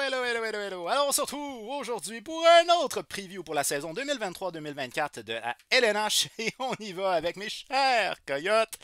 hello. Alors on se retrouve aujourd'hui pour un autre preview pour la saison 2023-2024 de la LNH et on y va avec mes chers coyotes.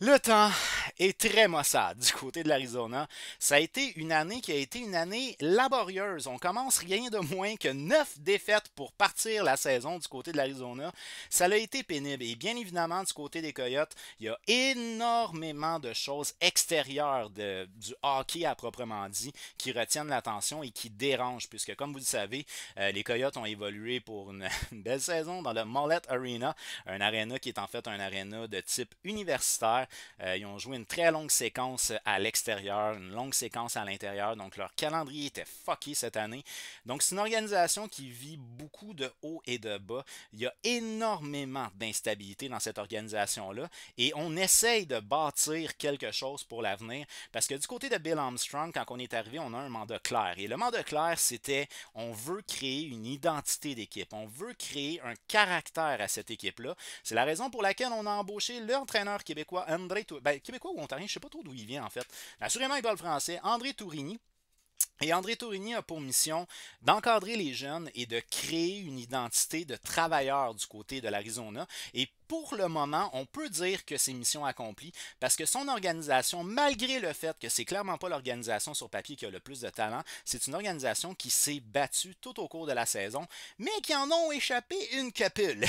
Le temps est très maussade du côté de l'Arizona. Ça a été une année qui a été une année laborieuse. On commence rien de moins que 9 défaites pour partir la saison du côté de l'Arizona. Ça a été pénible. Et bien évidemment, du côté des Coyotes, il y a énormément de choses extérieures du hockey à proprement dit qui retiennent l'attention et qui dérangent. Puisque, comme vous le savez, les Coyotes ont évolué pour une belle saison dans le Mullet Arena, un aréna qui est en fait un aréna de type universitaire. Ils ont joué une très longue séquence à l'extérieur, une longue séquence à l'intérieur, donc leur calendrier était fucké cette année. Donc c'est une organisation qui vit beaucoup de hauts et de bas. Il y a énormément d'instabilité dans cette organisation-là et on essaye de bâtir quelque chose pour l'avenir parce que du côté de Bill Armstrong, quand on est arrivé, on a un mandat clair. Et le mandat clair, c'était on veut créer une identité d'équipe, on veut créer un caractère à cette équipe-là. C'est la raison pour laquelle on a embauché l'entraîneur québécois André Tourigny. Ben, québécois ou ontarien, je ne sais pas trop d'où il vient en fait. Assurément, il parle français. André Tourigny. Et André Tourigny a pour mission d'encadrer les jeunes et de créer une identité de travailleur du côté de l'Arizona. Et pour le moment, on peut dire que c'est mission accomplie parce que son organisation, malgré le fait que c'est clairement pas l'organisation sur papier qui a le plus de talent, c'est une organisation qui s'est battue tout au cours de la saison, mais qui en ont échappé une capule.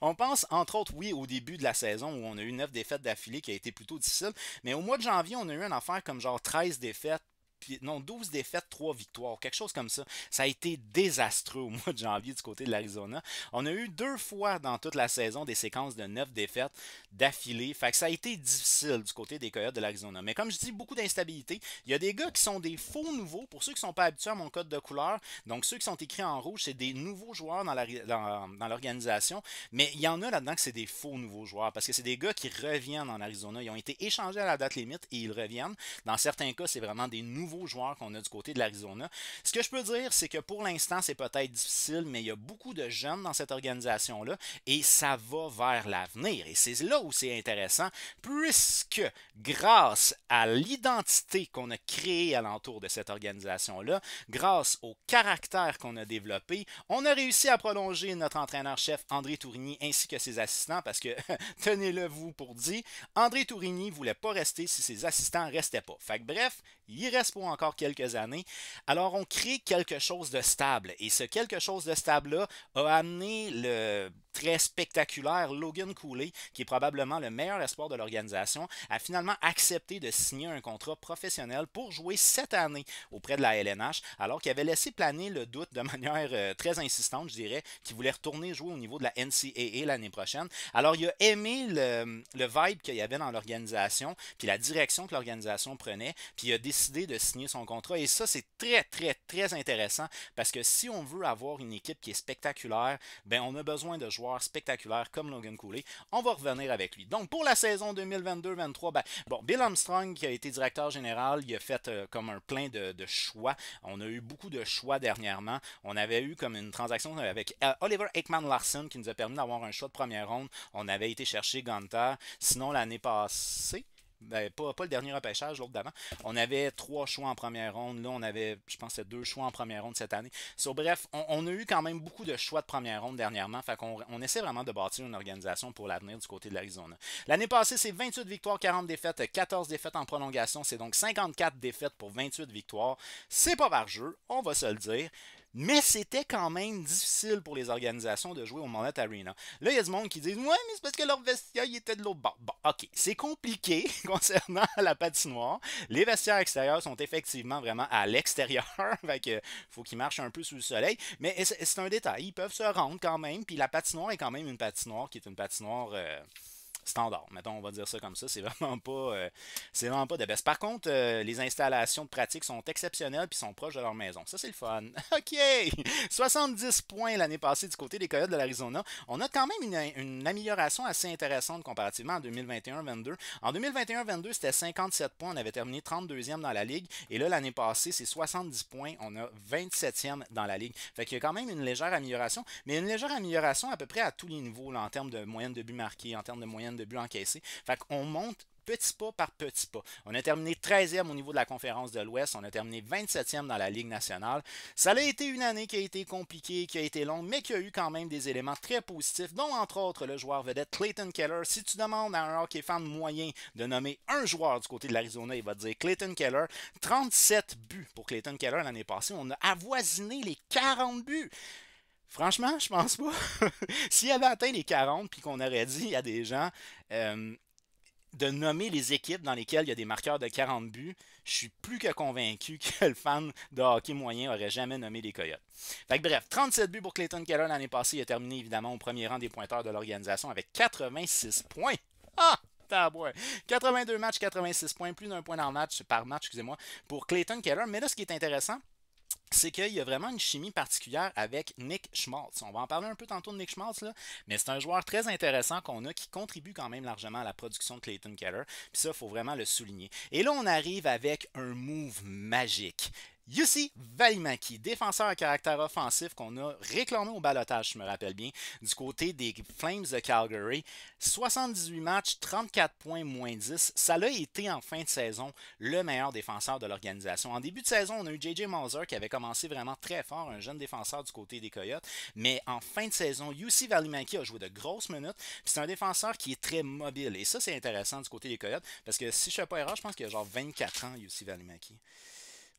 On pense entre autres, oui, au début de la saison où on a eu 9 défaites d'affilée qui a été plutôt difficile, mais au mois de janvier, on a eu une affaire comme genre 13 défaites. Puis, non, 12 défaites, 3 victoires, quelque chose comme ça. Ça a été désastreux au mois de janvier du côté de l'Arizona. On a eu 2 fois dans toute la saison des séquences de 9 défaites d'affilée. Fait que ça a été difficile du côté des Coyotes de l'Arizona. Mais comme je dis, beaucoup d'instabilité. Il y a des gars qui sont des faux nouveaux. Pour ceux qui ne sont pas habitués à mon code de couleur, donc ceux qui sont écrits en rouge, c'est des nouveaux joueurs dans l'organisation. Mais il y en a là-dedans que c'est des faux nouveaux joueurs parce que c'est des gars qui reviennent en Arizona. Ils ont été échangés à la date limite et ils reviennent. Dans certains cas, c'est vraiment des nouveaux joueurs qu'on a du côté de l'Arizona. Ce que je peux dire, c'est que pour l'instant, c'est peut-être difficile, mais il y a beaucoup de jeunes dans cette organisation-là et ça va vers l'avenir. Et c'est là où c'est intéressant, puisque grâce à l'identité qu'on a créée alentour de cette organisation-là, grâce au caractère qu'on a développé, on a réussi à prolonger notre entraîneur-chef André Tourigny ainsi que ses assistants parce que, tenez-le vous pour dit, André Tourigny ne voulait pas rester si ses assistants ne restaient pas. Fait que bref, il reste pour encore quelques années. Alors, on crée quelque chose de stable. Et ce quelque chose de stable-là a amené le très spectaculaire Logan Cooley, qui est probablement le meilleur espoir de l'organisation, à finalement accepter de signer un contrat professionnel pour jouer cette année auprès de la LNH, alors qu'il avait laissé planer le doute de manière très insistante, je dirais, qu'il voulait retourner jouer au niveau de la NCAA l'année prochaine. Alors, il a aimé le vibe qu'il y avait dans l'organisation, puis la direction que l'organisation prenait, puis il a décidé de signer son contrat. Et ça, c'est très intéressant parce que si on veut avoir une équipe qui est spectaculaire, ben on a besoin de joueurs spectaculaires comme Logan Cooley. On va revenir avec lui. Donc, pour la saison 2022-23, ben, bon, Bill Armstrong, qui a été directeur général, il a fait comme un plein de choix. On a eu beaucoup de choix dernièrement. On avait eu comme une transaction avec Oliver Ekman-Larsson qui nous a permis d'avoir un choix de première ronde. On avait été chercher Gunther. Sinon, l'année passée, ben, pas le dernier repêchage, l'autre d'avant. On avait 3 choix en première ronde. Là, on avait, je pense, 2 choix en première ronde cette année. Bref, on a eu quand même beaucoup de choix de première ronde dernièrement. Fait qu'on on essaie vraiment de bâtir une organisation pour l'avenir du côté de l'Arizona. L'année passée, c'est 28 victoires, 40 défaites, 14 défaites en prolongation. C'est donc 54 défaites pour 28 victoires. C'est pas par jeu, on va se le dire. Mais c'était quand même difficile pour les organisations de jouer au Mullet Arena. Là, il y a du monde qui dit ouais, mais c'est parce que leur vestiaire il était de l'autre bord. Bon, ok, c'est compliqué concernant la patinoire. Les vestiaires extérieurs sont effectivement vraiment à l'extérieur. Fait que faut qu'ils marchent un peu sous le soleil. Mais c'est un détail. Ils peuvent se rendre quand même. Puis la patinoire est quand même une patinoire qui est une patinoire standard. Mettons, on va dire ça comme ça. C'est vraiment pas de baisse. Par contre, les installations de pratique sont exceptionnelles puis sont proches de leur maison. Ça, c'est le fun. OK! 70 points l'année passée du côté des Coyotes de l'Arizona. On a quand même une amélioration assez intéressante comparativement en 2021-22. En 2021-22, c'était 57 points. On avait terminé 32e dans la ligue. Et là, l'année passée, c'est 70 points. On a 27e dans la ligue. Fait qu'il y a quand même une légère amélioration, mais une légère amélioration à peu près à tous les niveaux, là, en termes de moyenne de buts marqués, en termes de moyenne de buts encaissés. Fait qu'on monte petits pas par petits pas. On a terminé 13e au niveau de la conférence de l'Ouest, on a terminé 27e dans la Ligue nationale. Ça a été une année qui a été compliquée, qui a été longue, mais qui a eu quand même des éléments très positifs, dont entre autres le joueur vedette Clayton Keller. Si tu demandes à un hockey fan moyen de nommer un joueur du côté de l'Arizona, il va te dire Clayton Keller. 37 buts pour Clayton Keller l'année passée. On a avoisiné les 40 buts. Franchement, je pense pas. S'il avait atteint les 40 puis qu'on aurait dit à des gens de nommer les équipes dans lesquelles il y a des marqueurs de 40 buts, je suis plus que convaincu que le fan de hockey moyen aurait jamais nommé les Coyotes. Fait que bref, 37 buts pour Clayton Keller l'année passée. Il a terminé évidemment au premier rang des pointeurs de l'organisation avec 86 points. Ah! 82 matchs, 86 points, plus d'un point par match, excusez-moi, pour Clayton Keller. Mais là, ce qui est intéressant, c'est qu'il y a vraiment une chimie particulière avec Nick Schmaltz. On va en parler un peu tantôt de Nick Schmaltz, là, mais c'est un joueur très intéressant qu'on a qui contribue quand même largement à la production de Clayton Keller. Puis ça, il faut vraiment le souligner. Et là, on arrive avec un move magique. Jussi Välimäki, défenseur à caractère offensif qu'on a réclamé au balotage, je me rappelle bien, du côté des Flames de Calgary. 78 matchs, 34 points, moins 10. Ça l'a été en fin de saison le meilleur défenseur de l'organisation. En début de saison, on a eu J.J. Mauser qui avait commencé vraiment très fort, un jeune défenseur du côté des Coyotes. Mais en fin de saison, Jussi Välimäki a joué de grosses minutes. C'est un défenseur qui est très mobile. Et ça, c'est intéressant du côté des Coyotes parce que si je ne fais pas erreur, je pense qu'il a genre 24 ans, Jussi Välimäki.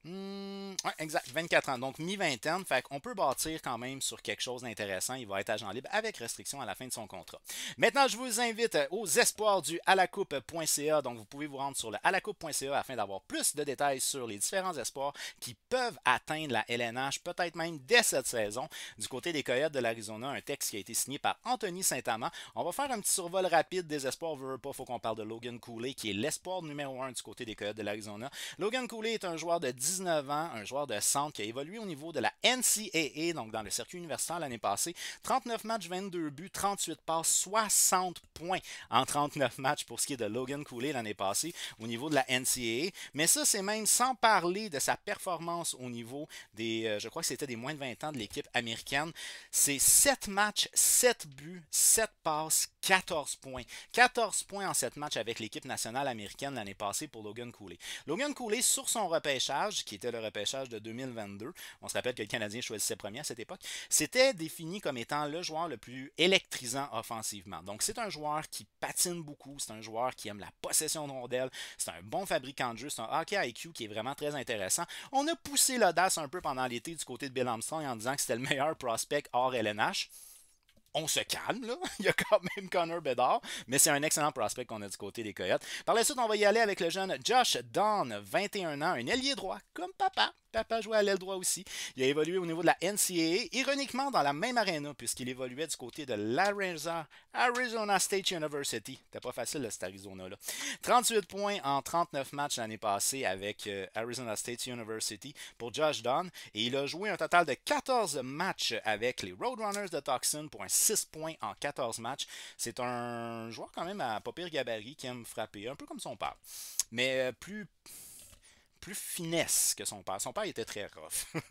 Ouais, exact, 24 ans, donc mi-vingtaine, fait qu'on peut bâtir quand même sur quelque chose d'intéressant. Il va être agent libre avec restriction à la fin de son contrat. Maintenant, je vous invite aux espoirs du alacoupe.ca, donc vous pouvez vous rendre sur le alacoupe.ca afin d'avoir plus de détails sur les différents espoirs qui peuvent atteindre la LNH, peut-être même dès cette saison. Du côté des Coyotes de l'Arizona, un texte qui a été signé par Anthony Saint-Amand. On va faire un petit survol rapide des espoirs, il faut qu'on parle de Logan Cooley, qui est l'espoir numéro 1 du côté des Coyotes de l'Arizona. Logan Cooley est un joueur de 19 ans, un joueur de centre qui a évolué au niveau de la NCAA, donc dans le circuit universitaire l'année passée. 39 matchs, 22 buts, 38 passes, 60 points en 39 matchs pour ce qui est de Logan Cooley l'année passée au niveau de la NCAA. Mais ça, c'est même sans parler de sa performance au niveau des, je crois que c'était des moins de 20 ans de l'équipe américaine. C'est 7 matchs, 7 buts, 7 passes, 14 points. 14 points en 7 matchs avec l'équipe nationale américaine l'année passée pour Logan Cooley. Logan Cooley, sur son repêchage, qui était le repêchage de 2022, on se rappelle que le Canadien choisissait premier à cette époque, c'était défini comme étant le joueur le plus électrisant offensivement. Donc c'est un joueur qui patine beaucoup, c'est un joueur qui aime la possession de rondelles, c'est un bon fabricant de jeu, c'est un hockey IQ qui est vraiment très intéressant. On a poussé l'audace un peu pendant l'été du côté de Bill Armstrong en disant que c'était le meilleur prospect hors LNH. On se calme, là. Il y a quand même Connor Bedard, mais c'est un excellent prospect qu'on a du côté des Coyotes. Par la suite, on va y aller avec le jeune Josh Dawn, 21 ans, un ailier droit, comme papa. Papa jouait à l'aile droit aussi. Il a évolué au niveau de la NCAA, ironiquement dans la même aréna, puisqu'il évoluait du côté de l'Arizona State University. C'était pas facile, là, cet Arizona-là. 38 points en 39 matchs l'année passée avec Arizona State University pour Josh Dawn. Et il a joué un total de 14 matchs avec les Roadrunners de Tucson pour un 6 points en 14 matchs. C'est un joueur quand même à pas pire gabarit qui aime frapper, un peu comme son père. Mais plus finesse que son père. Son père était très rough.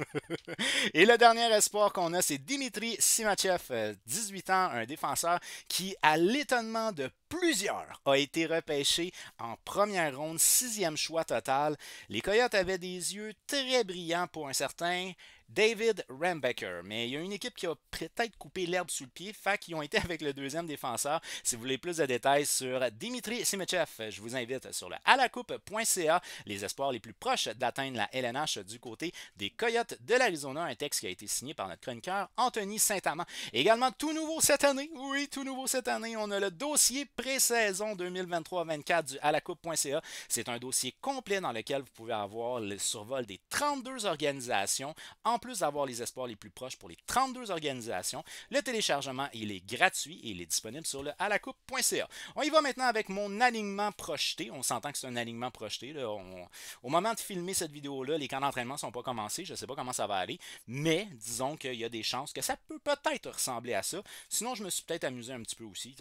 Et le dernier espoir qu'on a, c'est Dimitri Simachev, 18 ans, un défenseur qui, à l'étonnement de plusieurs, a été repêché en première ronde, 6e choix total. Les Coyotes avaient des yeux très brillants pour un certain David Rambecker. Mais il y a une équipe qui a peut-être coupé l'herbe sous le pied, fait qu'ils ont été avec le deuxième défenseur. Si vous voulez plus de détails sur Dimitri Simachev, je vous invite sur le alacoupe.ca, les espoirs les plus proches d'atteindre la LNH du côté des Coyotes de l'Arizona, un texte qui a été signé par notre chroniqueur Anthony Saint-Amand. Également tout nouveau cette année, oui, tout nouveau cette année, on a le dossier pré-saison 2023-24 du alacoupe.ca. C'est un dossier complet dans lequel vous pouvez avoir le survol des 32 organisations, en plus d'avoir les espoirs les plus proches pour les 32 organisations. Le téléchargement, il est gratuit et il est disponible sur le alacoupe.ca. On y va maintenant avec mon alignement projeté. On s'entend que c'est un alignement projeté. Là. Au moment de filmer cette vidéo-là, les camps d'entraînement ne sont pas commencés. Je ne sais pas comment ça va aller, mais disons qu'il y a des chances que ça peut peut-être ressembler à ça. Sinon, je me suis peut-être amusé un petit peu aussi.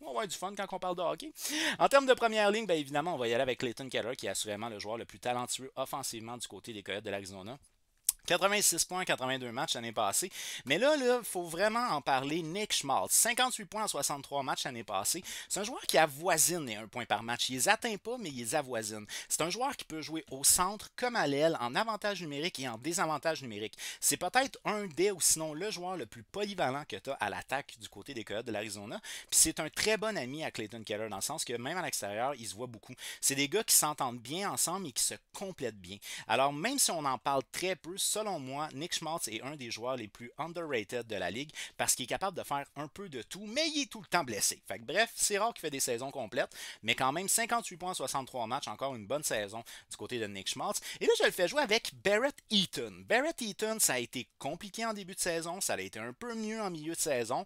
On va avoir du fun quand on parle de hockey. En termes de première ligne, bien évidemment, on va y aller avec Clayton Keller, qui est assurément le joueur le plus talentueux offensivement du côté des Coyotes de l'Arizona. 86 points en 82 matchs l'année passée. Mais là, il faut vraiment en parler. Nick Schmaltz, 58 points en 63 matchs l'année passée. C'est un joueur qui avoisine les 1 point par match. Il les atteint pas, mais il les avoisine. C'est un joueur qui peut jouer au centre comme à l'aile, en avantage numérique et en désavantage numérique. C'est peut-être un des, ou sinon le joueur le plus polyvalent que tu as à l'attaque du côté des Coyotes de l'Arizona. Puis c'est un très bon ami à Clayton Keller, dans le sens que même à l'extérieur, il se voit beaucoup. C'est des gars qui s'entendent bien ensemble et qui se complètent bien. Alors même si on en parle très peu, selon moi, Nick Schmaltz est un des joueurs les plus underrated de la ligue parce qu'il est capable de faire un peu de tout, mais il est tout le temps blessé. Fait que bref, c'est rare qu'il fait des saisons complètes, mais quand même 58 points en 63 matchs, encore une bonne saison du côté de Nick Schmaltz. Et là, je le fais jouer avec Barrett Eaton. Barrett Eaton, ça a été compliqué en début de saison, ça a été un peu mieux en milieu de saison.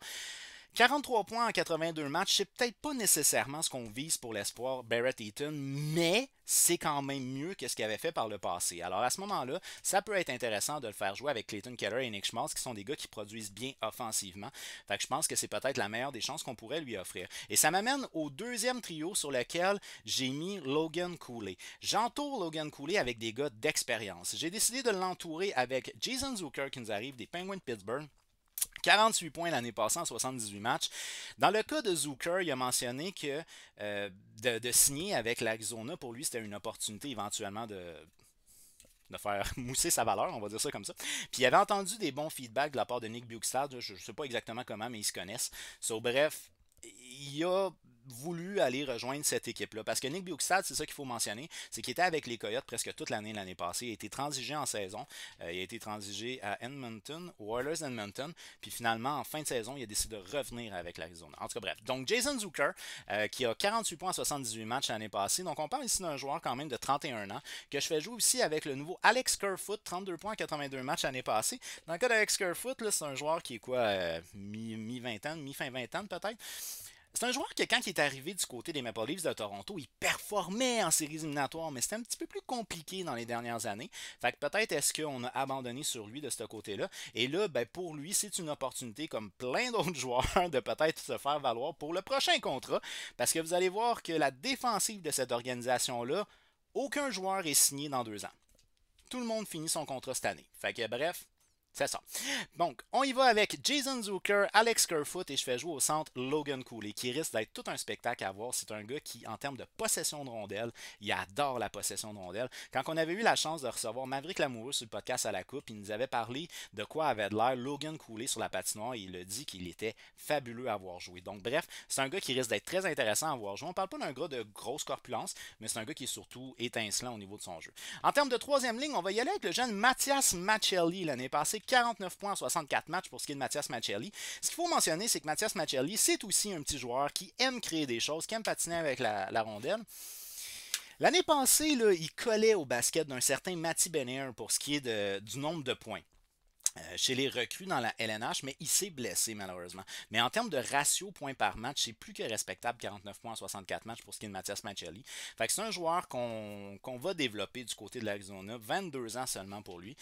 43 points en 82 matchs, c'est peut-être pas nécessairement ce qu'on vise pour l'espoir Barrett Eaton, mais c'est quand même mieux que ce qu'il avait fait par le passé. Alors à ce moment-là, ça peut être intéressant de le faire jouer avec Clayton Keller et Nick Schmaltz, qui sont des gars qui produisent bien offensivement. Fait que je pense que c'est peut-être la meilleure des chances qu'on pourrait lui offrir. Et ça m'amène au deuxième trio sur lequel j'ai mis Logan Cooley. J'entoure Logan Cooley avec des gars d'expérience. J'ai décidé de l'entourer avec Jason Zucker qui nous arrive des Penguins de Pittsburgh. 48 points l'année passée en 78 matchs. Dans le cas de Zucker, il a mentionné que de signer avec l'Arizona, pour lui, c'était une opportunité éventuellement de faire mousser sa valeur, on va dire ça comme ça. Puis il avait entendu des bons feedbacks de la part de Nick Bjugstad, je ne sais pas exactement comment, mais ils se connaissent. So, bref, il a voulu aller rejoindre cette équipe-là. Parce que Nick Bjugstad, c'est ça qu'il faut mentionner, c'est qu'il était avec les Coyotes presque toute l'année passée. Il a été transigé en saison. Il a été transigé à Edmonton, aux Oilers d'Edmonton. Puis finalement, en fin de saison, il a décidé de revenir avec l'Arizona. En tout cas, bref. Donc, Jason Zucker, qui a 48 points en 78 matchs l'année passée. Donc, on parle ici d'un joueur quand même de 31 ans, que je fais jouer aussi avec le nouveau Alex Kerfoot, 32 points en 82 matchs l'année passée. Dans le cas d'Alex Kerfoot, c'est un joueur qui est quoi, mi-vingtaine, mi-fin vingtaine peut-être. C'est un joueur que quand il est arrivé du côté des Maple Leafs de Toronto, il performait en séries éliminatoires, mais c'était un petit peu plus compliqué dans les dernières années. Fait que peut-être est-ce qu'on a abandonné sur lui de ce côté-là. Et là, ben pour lui, c'est une opportunité, comme plein d'autres joueurs, de peut-être se faire valoir pour le prochain contrat. Parce que vous allez voir que la défensive de cette organisation-là, aucun joueur est signé dans 2 ans. Tout le monde finit son contrat cette année. Fait que bref, c'est ça. Donc, on y va avec Jason Zucker, Alex Kerfoot et je fais jouer au centre Logan Cooley, qui risque d'être tout un spectacle à voir. C'est un gars qui, en termes de possession de rondelles, il adore la possession de rondelles. Quand on avait eu la chance de recevoir Maverick Lamoureux sur le podcast à la coupe, il nous avait parlé de quoi avait de l'air Logan Cooley sur la patinoire et il a dit qu'il était fabuleux à voir jouer. Donc, bref, c'est un gars qui risque d'être très intéressant à voir jouer. On parle pas d'un gars de grosse corpulence, mais c'est un gars qui est surtout étincelant au niveau de son jeu. En termes de troisième ligne, on va y aller avec le jeune Mathias Maccelli l'année passée. 49 points en 64 matchs pour ce qui est de Mathias Maccelli. Ce qu'il faut mentionner, c'est que Mathias Maccelli, c'est aussi un petit joueur qui aime créer des choses, qui aime patiner avec la rondelle. L'année passée, là, il collait au basket d'un certain Matty Benier pour ce qui est du nombre de points chez les recrues dans la LNH, mais il s'est blessé malheureusement. Mais en termes de ratio points par match, c'est plus que respectable, 49 points en 64 matchs pour ce qui est de Mathias Maccelli. Fait que c'est un joueur qu'on va développer du côté de l'Arizona, 22 ans seulement pour lui.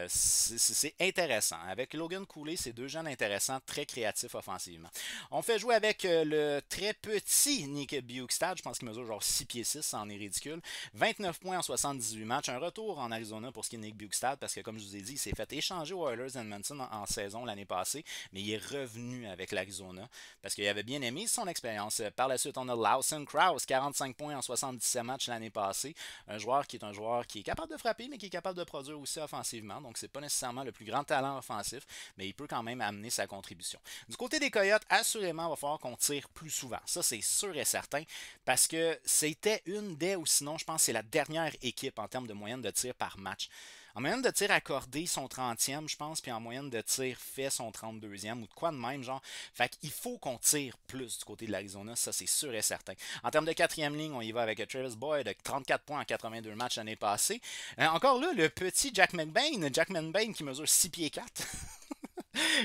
C'est intéressant. Avec Logan Cooley, c'est deux jeunes intéressants, très créatifs offensivement. On fait jouer avec le très petit Nick Bjugstad, je pense qu'il mesure genre 6 pieds 6, ça en est ridicule. 29 points en 78 matchs, un retour en Arizona pour ce qui est de Nick Bjugstad, parce que comme je vous ai dit, il s'est fait échanger aux Oilers d'Edmonton en saison l'année passée, mais il est revenu avec l'Arizona parce qu'il avait bien aimé son expérience. Par la suite, on a Lawson Krause, 45 points en 77 matchs l'année passée. Un joueur qui est capable de frapper, mais qui est capable de produire aussi offensivement. Donc, c'est pas nécessairement le plus grand talent offensif, mais il peut quand même amener sa contribution. Du côté des Coyotes, assurément, il va falloir qu'on tire plus souvent. Ça, c'est sûr et certain, parce que c'était une des, ou sinon, je pense que c'est la dernière équipe en termes de moyenne de tir par match. En moyenne de tir accordé, son 30e, je pense, puis en moyenne de tir fait, son 32e, ou de quoi de même, genre. Fait qu'il faut qu'on tire plus du côté de l'Arizona, ça c'est sûr et certain. En termes de quatrième ligne, on y va avec Travis Boyd, de 34 points en 82 matchs l'année passée. Encore là, le petit Jack McBain qui mesure 6 pieds 4.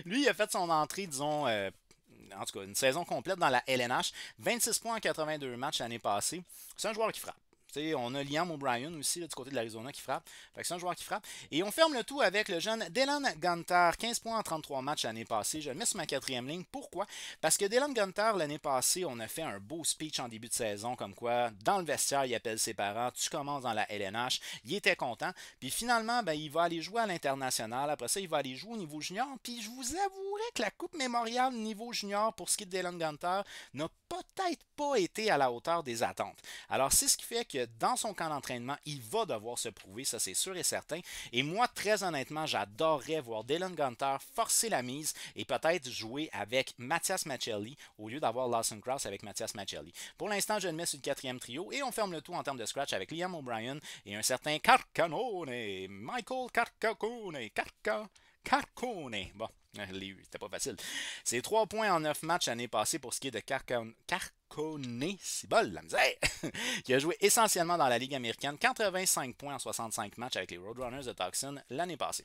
Lui, il a fait son entrée, disons, en tout cas, une saison complète dans la LNH. 26 points en 82 matchs l'année passée. C'est un joueur qui frappe. On a Liam O'Brien aussi là, du côté de l'Arizona qui frappe. Fait que c'est un joueur qui frappe. Et on ferme le tout avec le jeune Dylan Gunter, 15 points en 33 matchs l'année passée. Je le mets sur ma quatrième ligne. Pourquoi? Parce que Dylan Gunter, l'année passée, on a fait un beau speech en début de saison, comme quoi, dans le vestiaire, il appelle ses parents, tu commences dans la LNH. Il était content. Puis finalement, ben, il va aller jouer à l'international. Après ça, il va aller jouer au niveau junior. Puis je vous avouerai que la Coupe mémoriale niveau junior pour ce qui est de Dylan Gunter n'a peut-être pas été à la hauteur des attentes. Alors, c'est ce qui fait que dans son camp d'entraînement, il va devoir se prouver, ça c'est sûr et certain. Et moi, très honnêtement, j'adorerais voir Dylan Gunter forcer la mise et peut-être jouer avec Mathias Maccelli au lieu d'avoir Lawson Cross avec Mathias Maccelli. Pour l'instant, je le mets sur le quatrième trio et on ferme le tout en termes de scratch avec Liam O'Brien et un certain Carcone, Michael Carcone, Carcone. Bon, c'était pas facile. C'est 3 points en 9 matchs l'année passée pour ce qui est de Carcone. C'est bol, la misère! Qui a joué essentiellement dans la Ligue américaine, 85 points en 65 matchs avec les Roadrunners de Tucson l'année passée.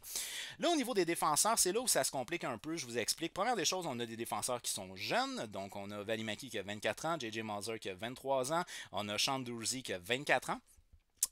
Là, au niveau des défenseurs, c'est là où ça se complique un peu, je vous explique. Première des choses, on a des défenseurs qui sont jeunes, donc on a Valimaki qui a 24 ans, JJ Mauser qui a 23 ans, on a Sean Dursey qui a 24 ans.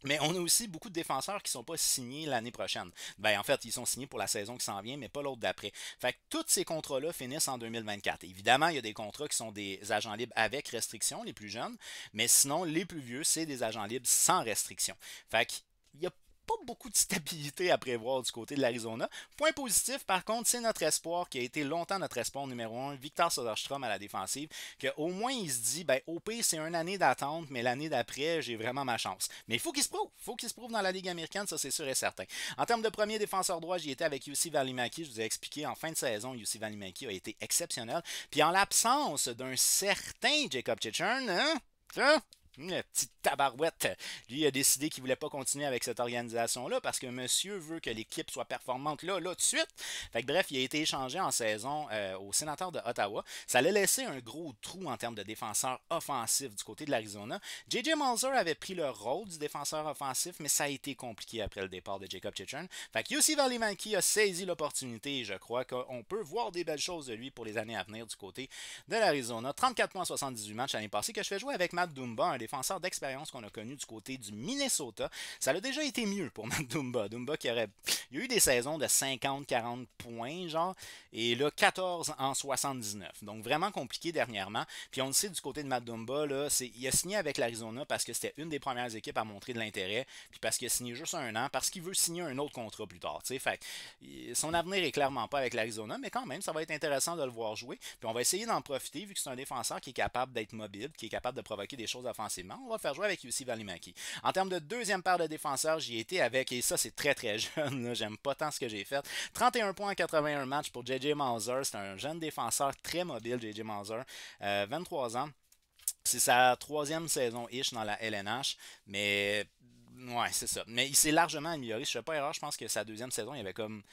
Mais on a aussi beaucoup de défenseurs qui ne sont pas signés l'année prochaine. Ben, en fait, ils sont signés pour la saison qui s'en vient, mais pas l'autre d'après. Fait que tous ces contrats-là finissent en 2024. Évidemment, il y a des contrats qui sont des agents libres avec restriction, les plus jeunes, mais sinon, les plus vieux, c'est des agents libres sans restriction. Fait qu'il y a pas beaucoup de stabilité à prévoir du côté de l'Arizona. Point positif, par contre, c'est notre espoir qui a été longtemps notre espoir numéro 1, Victor Soderstrom à la défensive, qu'au moins il se dit, ben au pire, c'est une année d'attente, mais l'année d'après, j'ai vraiment ma chance. Mais il faut qu'il se prouve. Il faut qu'il se prouve dans la Ligue américaine, ça c'est sûr et certain. En termes de premier défenseur droit, j'y étais avec Jussi Valimaki. Je vous ai expliqué en fin de saison, Jussi Valimaki a été exceptionnel. Puis en l'absence d'un certain Jacob Chichern, hein? Une petite tabarouette. Lui a décidé qu'il ne voulait pas continuer avec cette organisation-là parce que monsieur veut que l'équipe soit performante là, tout de suite. Fait que, bref, il a été échangé en saison au sénateur de Ottawa. Ça l'a laissé un gros trou en termes de défenseur offensif du côté de l'Arizona. JJ Mauser avait pris le rôle du défenseur offensif, mais ça a été compliqué après le départ de Jacob Chichern. Fait que Jussi Valimaki a saisi l'opportunité et je crois qu'on peut voir des belles choses de lui pour les années à venir du côté de l'Arizona. 34 points en 78 matchs l'année passée que je fais jouer avec Matt Dumba, un défenseur d'expérience qu'on a connu du côté du Minnesota. Ça a déjà été mieux pour Matt Dumba. Dumba qui aurait... Il y a eu des saisons de 50-40 points, genre, et là, 14 en 79. Donc, vraiment compliqué dernièrement. Puis on le sait du côté de Matt Dumba, là, il a signé avec l'Arizona parce que c'était une des premières équipes à montrer de l'intérêt, puis parce qu'il a signé juste un an, parce qu'il veut signer un autre contrat plus tard. Fait son avenir est clairement pas avec l'Arizona, mais quand même, ça va être intéressant de le voir jouer. Puis on va essayer d'en profiter, vu que c'est un défenseur qui est capable d'être mobile, qui est capable de provoquer des choses offensivement. On va faire jouer avec Jussi Valimaki. En termes de deuxième paire de défenseurs, j'y étais avec, et ça c'est très très jeune, là, j'aime pas tant ce que j'ai fait. 31 points en 81 matchs pour JJ Mauser, c'est un jeune défenseur très mobile, JJ Mauser, 23 ans. C'est sa troisième saison-ish dans la LNH, mais ouais, c'est ça. Mais il s'est largement amélioré. Je ne fais pas erreur, je pense que sa deuxième saison, il y avait comme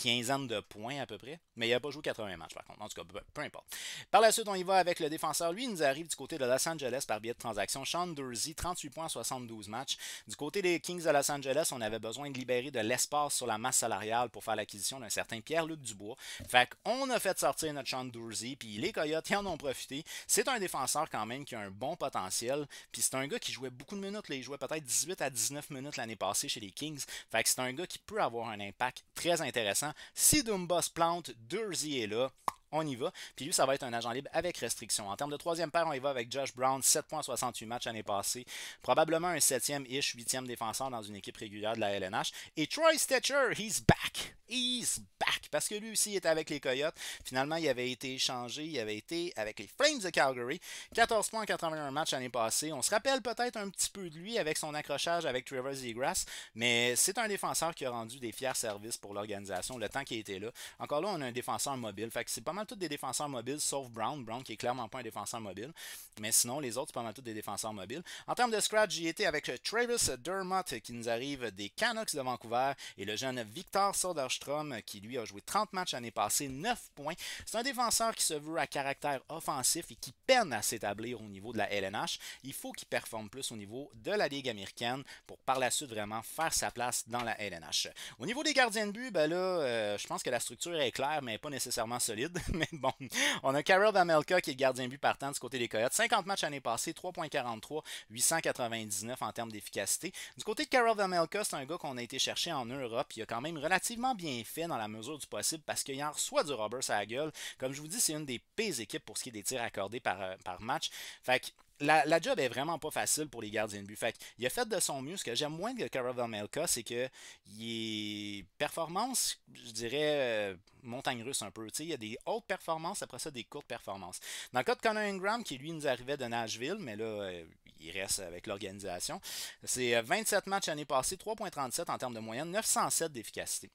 15 ans de points à peu près. Mais il n'a pas joué 80 matchs par contre. En tout cas, peu importe. Par la suite, on y va avec le défenseur. Lui, il nous arrive du côté de Los Angeles par biais de transaction. Sean Dursey, 38 points en 72 matchs. Du côté des Kings de Los Angeles, on avait besoin de libérer de l'espace sur la masse salariale pour faire l'acquisition d'un certain Pierre-Luc Dubois. Fait qu'on a fait sortir notre Sean Dursey, puis les Coyotes y en ont profité. C'est un défenseur quand même qui a un bon potentiel. Puis c'est un gars qui jouait beaucoup de minutes. Là. Il jouait peut-être 18 à 19 minutes l'année passée chez les Kings. Fait que c'est un gars qui peut avoir un impact très intéressant. Si Dumba se plante, Dursey est là. On y va. Puis lui, ça va être un agent libre avec restriction. En termes de troisième paire, on y va avec Josh Brown, 7 points 68 matchs l'année passée. Probablement un 7e-ish, 8e défenseur dans une équipe régulière de la LNH. Et Troy Stecher, he's back. He's back. Parce que lui aussi était avec les Coyotes. Finalement, il avait été échangé. Il avait été avec les Flames de Calgary. 14 points 81 matchs l'année passée. On se rappelle peut-être un petit peu de lui avec son accrochage avec Trevor Zegras. Mais c'est un défenseur qui a rendu des fiers services pour l'organisation le temps qu'il était là. Encore là, on a un défenseur mobile. Fait que c'est pas mal tous des défenseurs mobiles, sauf Brown. Brown qui est clairement pas un défenseur mobile. Mais sinon, les autres, c'est pas mal tous des défenseurs mobiles. En termes de scratch, j'y étais avec Travis Dermott qui nous arrive des Canucks de Vancouver et le jeune Victor Soderstrom Marstrom, qui lui a joué 30 matchs l'année passée, 9 points. C'est un défenseur qui se veut à caractère offensif et qui peine à s'établir au niveau de la LNH. Il faut qu'il performe plus au niveau de la Ligue américaine pour par la suite vraiment faire sa place dans la LNH. Au niveau des gardiens de but, ben là, je pense que la structure est claire, mais pas nécessairement solide. Mais bon, on a Karel Vejmelka qui est le gardien de but partant du côté des Coyotes. 50 matchs l'année passée, 3.43, 899 en termes d'efficacité. Du côté de Karel Vejmelka, c'est un gars qu'on a été chercher en Europe. Il a quand même relativement bien fait dans la mesure du possible parce qu'il en reçoit du rubber à la gueule. Comme je vous dis, c'est une des pires équipes pour ce qui est des tirs accordés par match. Fait que la job est vraiment pas facile pour les gardiens de but. Fait il a fait de son mieux. Ce que j'aime moins de Karel Vejmelka, c'est que il est performance, je dirais, montagne russe un peu. Il y a des hautes performances, après ça, des courtes performances. Dans le cas de Connor Ingram, qui lui nous arrivait de Nashville, mais là, il reste avec l'organisation, c'est 27 matchs l'année passée, 3.37 en termes de moyenne, 907 d'efficacité.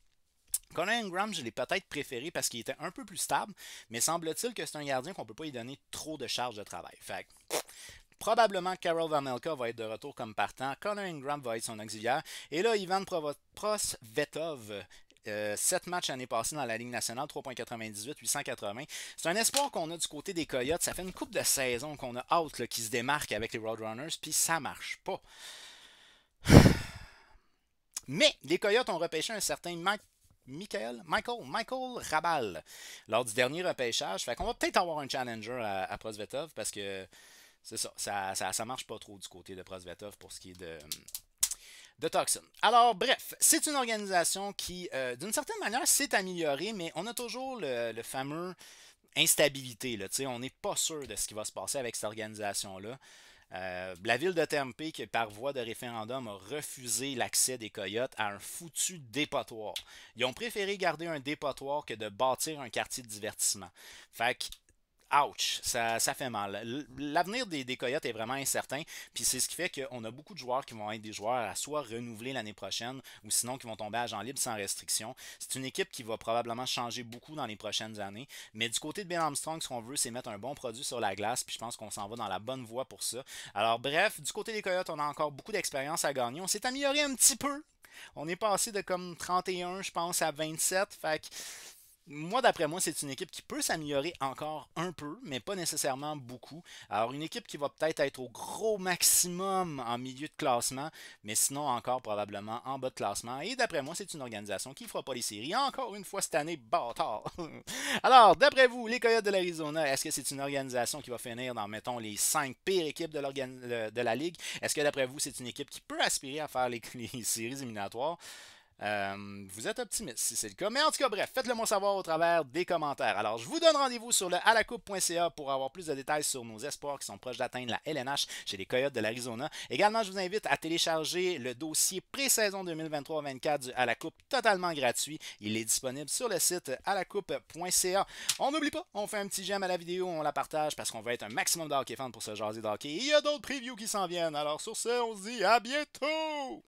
Connor Ingram, je l'ai peut-être préféré parce qu'il était un peu plus stable, mais semble-t-il que c'est un gardien qu'on ne peut pas lui donner trop de charge de travail. Fait probablement Karel Vejmelka va être de retour comme partant. Connor Ingram va être son auxiliaire. Et là, Ivan Prosvetov, 7 matchs l'année passée dans la Ligue nationale, 3.98, 880. C'est un espoir qu'on a du côté des Coyotes. Ça fait une coupe de saison qu'on a hâte qui se démarque avec les Roadrunners, puis ça marche pas. Mais les Coyotes ont repêché un certain Michael Rabal lors du dernier repêchage. Fait qu'on va peut-être avoir un challenger à Prosvetov parce que c'est ça marche pas trop du côté de Prosvetov pour ce qui est de Toxin. Alors, bref, c'est une organisation qui, d'une certaine manière, s'est améliorée, mais on a toujours le fameux instabilité. Là, on n'est pas sûr de ce qui va se passer avec cette organisation-là. La ville de Tempe, qui par voie de référendum a refusé l'accès des Coyotes à un foutu dépotoir. Ils ont préféré garder un dépotoir que de bâtir un quartier de divertissement. Fait que ouch, ça fait mal. L'avenir des Coyotes est vraiment incertain, puis c'est ce qui fait qu'on a beaucoup de joueurs qui vont être des joueurs à soit renouveler l'année prochaine, ou sinon qui vont tomber à agent libre sans restriction. C'est une équipe qui va probablement changer beaucoup dans les prochaines années, mais du côté de Ben Armstrong, ce qu'on veut, c'est mettre un bon produit sur la glace, puis je pense qu'on s'en va dans la bonne voie pour ça. Alors bref, du côté des Coyotes, on a encore beaucoup d'expérience à gagner. On s'est amélioré un petit peu. On est passé de comme 31, je pense, à 27, fait que moi, d'après moi, c'est une équipe qui peut s'améliorer encore un peu, mais pas nécessairement beaucoup. Alors, une équipe qui va peut-être être au gros maximum en milieu de classement, mais sinon encore probablement en bas de classement. Et d'après moi, c'est une organisation qui ne fera pas les séries. Encore une fois cette année, bâtard! Alors, d'après vous, les Coyotes de l'Arizona, est-ce que c'est une organisation qui va finir dans, mettons, les 5 pires équipes de la Ligue? Est-ce que d'après vous, c'est une équipe qui peut aspirer à faire les séries éliminatoires? Vous êtes optimiste si c'est le cas. Mais en tout cas, bref, faites-le moi savoir au travers des commentaires. Alors, je vous donne rendez-vous sur le alacoupe.ca pour avoir plus de détails sur nos espoirs qui sont proches d'atteindre la LNH chez les Coyotes de l'Arizona. Également, je vous invite à télécharger le dossier pré-saison 2023-24 du Alacoupe totalement gratuit. Il est disponible sur le site alacoupe.ca. On n'oublie pas, on fait un petit j'aime à la vidéo, on la partage parce qu'on veut être un maximum de hockey fans pour se jaser de hockey. Et il y a d'autres previews qui s'en viennent. Alors sur ce, on se dit à bientôt!